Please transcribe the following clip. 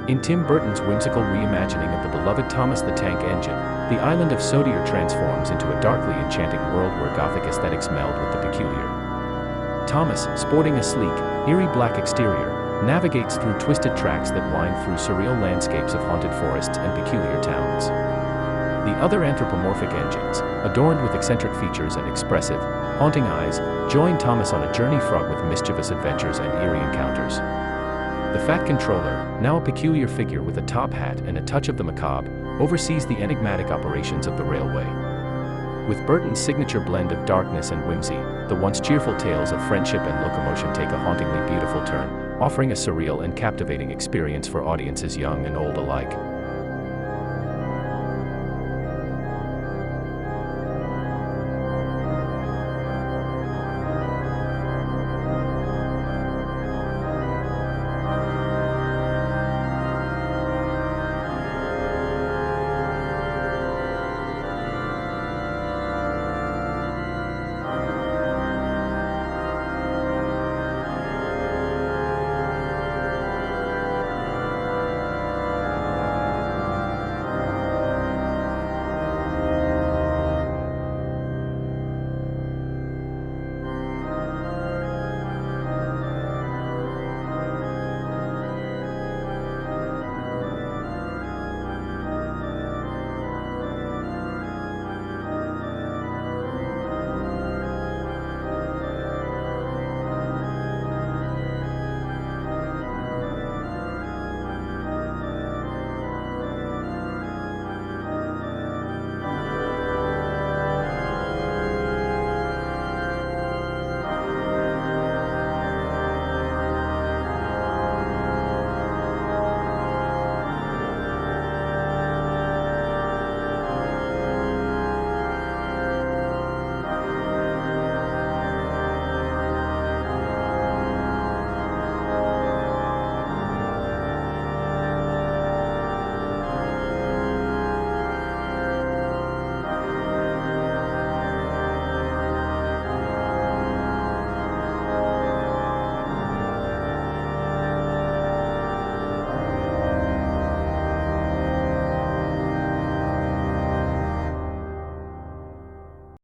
In Tim Burton's whimsical reimagining of the beloved Thomas the Tank Engine, the island of Sodier transforms into a darkly enchanting world where Gothic aesthetics meld with the peculiar. Thomas, sporting a sleek, eerie black exterior, navigates through twisted tracks that wind through surreal landscapes of haunted forests and peculiar towns. The other anthropomorphic engines, adorned with eccentric features and expressive, haunting eyes, join Thomas on a journey fraught with mischievous adventures and eerie encounters. The Fat Controller, now a peculiar figure with a top hat and a touch of the macabre, oversees the enigmatic operations of the railway. With Burton's signature blend of darkness and whimsy, the once cheerful tales of friendship and locomotion take a hauntingly beautiful turn, offering a surreal and captivating experience for audiences young and old alike.